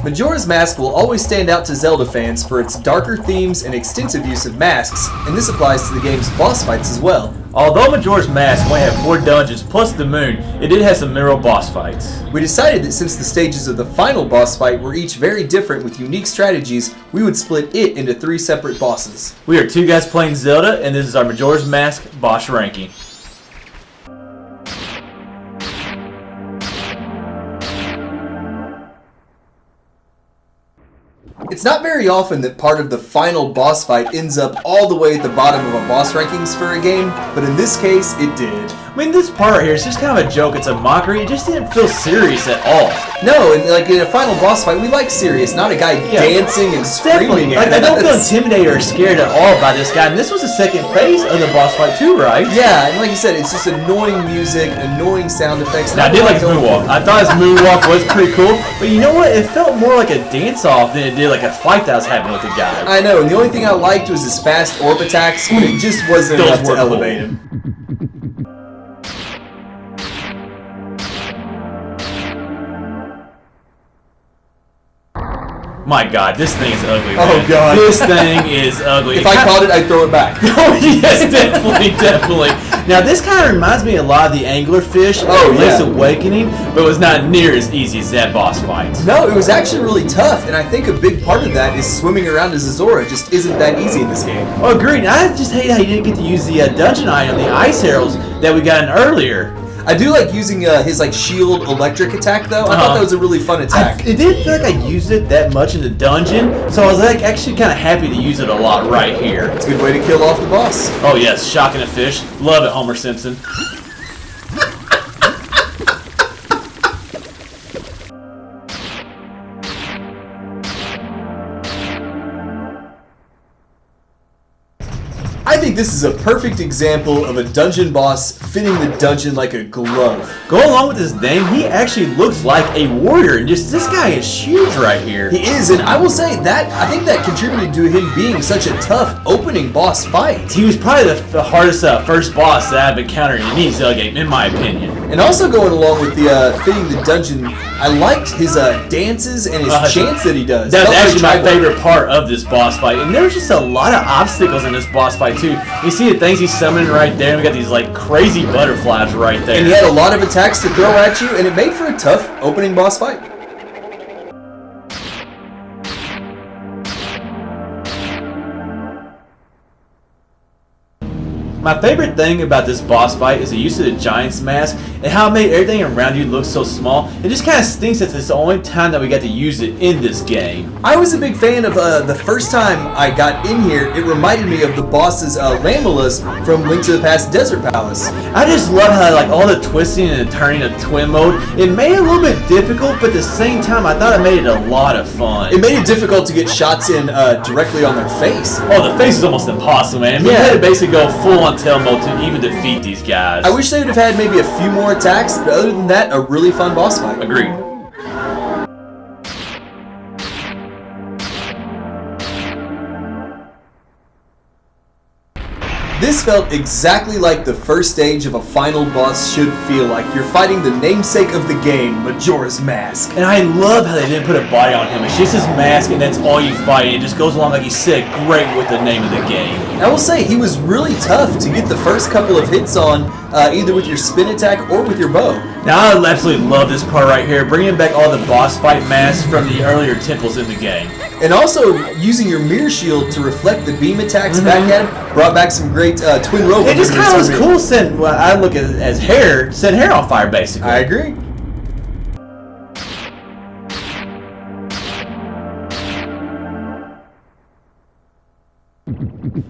Majora's Mask will always stand out to Zelda fans for its darker themes and extensive use of masks, and this applies to the game's boss fights as well. Although Majora's Mask only had 4 dungeons plus the moon, it did have some memorable boss fights. We decided that since the stages of the final boss fight were each very different with unique strategies, we would split it into 3 separate bosses. We are 2 guys playing Zelda, and this is our Majora's Mask boss ranking. It's not very often that part of the final boss fight ends up all the way at the bottom of a boss rankings for a game, but in this case, it did. I mean, this part right here is just kind of a joke. It's a mockery. It just didn't feel serious at all. No, and like in a final boss fight, we like serious, not a guy dancing and screaming at us. I don't feel intimidated or scared at all by this guy. And this was the second phase of the boss fight too, right? Yeah, and like you said, it's just annoying music, annoying sound effects. Now, I did like his moonwalk. I thought his moonwalk was pretty cool, but you know what? It felt more like a dance-off than it did like a fight that was happening with the guy. I know, and the only thing I liked was his fast orb attacks, but it just wasn't enough to elevate him. My God, this thing is ugly, man. Oh, God. This thing is ugly. If I caught it, I'd throw it back. Oh, yes, definitely. Now, this kind of reminds me a lot of the anglerfish Link's Awakening, but it was not near as easy as that boss fight. No, it was actually really tough, and I think a big part of that is swimming around as Zora just isn't that easy in this game. Oh, agreed. I just hate how you didn't get to use the dungeon item, the ice heralds, that we got in earlier. I do like using his like shield electric attack though. I thought that was a really fun attack. It didn't feel like I used it that much in the dungeon, so I was like actually kind of happy to use it a lot right here. It's a good way to kill off the boss. Oh yes, shocking a fish. Love it, Homer Simpson. I think this is a perfect example of a dungeon boss fitting the dungeon like a glove. Go along with his name, he actually looks like a warrior, and just this guy is huge right here. He is, and I will say that I think that contributed to him being such a tough opening boss fight. He was probably the hardest first boss that I've encountered in any Zelda game, in my opinion. And also going along with the fitting the dungeon, I liked his dances and his chants that he does. That was actually my favorite part of this boss fight, and there was just a lot of obstacles in this boss fight too. You see the things he's summoning right there, and we got these like crazy butterflies right there. And he had a lot of attacks to throw at you, and it made for a tough opening boss fight. My favorite thing about this boss fight is the use of the Giant's Mask and how it made everything around you look so small. It just kind of stinks that it's the only time that we got to use it in this game. I was a big fan of the first time I got in here. It reminded me of the boss's Lambelas from Link to the Past Desert Palace. I just love how like all the twisting and the turning of Twinmold, it made it a little bit difficult, but at the same time I thought it made it a lot of fun. It made it difficult to get shots in directly on their face. Oh, the face is almost impossible, man. I mean, you had to basically go full on tail mode to even defeat these guys. I wish they would have had maybe a few more attacks, but other than that, a really fun boss fight. Agreed. This felt exactly like the first stage of a final boss should feel like. You're fighting the namesake of the game, Majora's Mask. And I love how they didn't put a body on him. It's just his mask and that's all you fight. It just goes along, like he said, great with the name of the game. I will say, he was really tough to get the first couple of hits on, either with your spin attack or with your bow. Now I absolutely love this part right here, bringing back all the boss fight masks from the earlier temples in the game. And also, using your mirror shield to reflect the beam attacks back at him, brought back some great twin robots. It just kind of was cool setting what I look at as hair, setting hair on fire basically. I agree.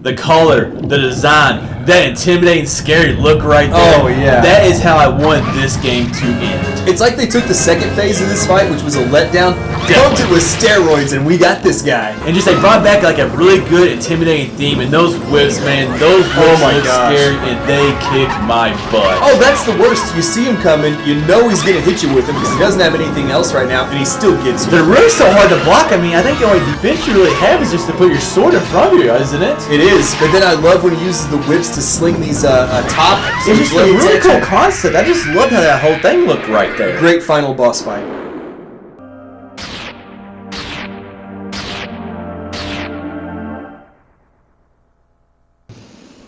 The color, the design, that intimidating, scary look right there. Oh, yeah. That is how I want this game to end. It's like they took the second phase of this fight, which was a letdown, pumped it with steroids, and we got this guy. And just they brought back like a really good, intimidating theme, and those whips, man, those whips look scary, and they kicked my butt. Oh, that's the worst. You see him coming, you know he's gonna hit you with him because he doesn't have anything else right now, and he still gets you. They're really so hard to block. I mean, I think the only defense you really have is just to put your sword in front of you, isn't it? It is, but then I love when he uses the whips to sling these top. It's just a really cool concept. I just love how that whole thing looked right there. Great final boss fight.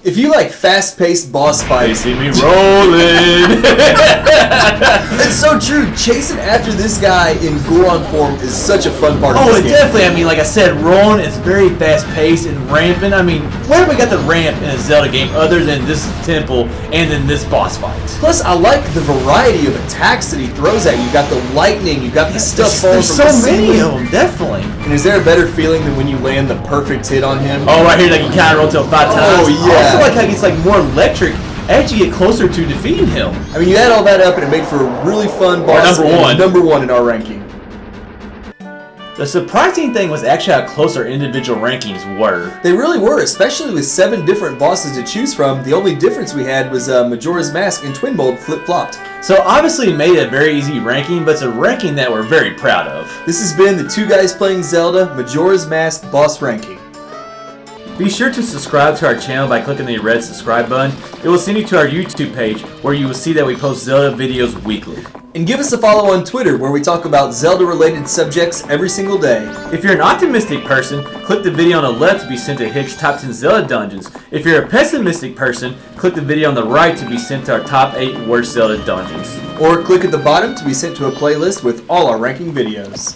If you like fast-paced boss They fights, see me rolling. it's so true. Chasing after this guy in Goron form is such a fun part of Oh, this it game. definitely. I mean, like I said, rolling is very fast-paced and ramping. I mean, where have we got the ramp in a Zelda game other than this temple and then this boss fight? Plus, I like the variety of attacks that he throws at you. You got the lightning, you got the stuff falling There's from so the many ceiling. of them, definitely. And is there a better feeling than when you land the perfect hit on him? Oh, right here, like you kind of roll till 5 times. Oh, yeah. I also like how he gets like more electric as you get closer to defeating him. I mean, you add all that up and it made for a really fun boss. number one. Number one in our ranking. The surprising thing was actually how close our individual rankings were. They really were, especially with 7 different bosses to choose from. The only difference we had was Majora's Mask and Twinmold flip-flopped. So obviously it made it a very easy ranking, but it's a ranking that we're very proud of. This has been the Two Guys Playing Zelda Majora's Mask Boss Ranking. Be sure to subscribe to our channel by clicking the red subscribe button. It will send you to our YouTube page where you will see that we post Zelda videos weekly. And give us a follow on Twitter where we talk about Zelda-related subjects every single day. If you're an optimistic person, click the video on the left to be sent to Hick's Top 10 Zelda Dungeons. If you're a pessimistic person, click the video on the right to be sent to our Top 8 Worst Zelda Dungeons. Or click at the bottom to be sent to a playlist with all our ranking videos.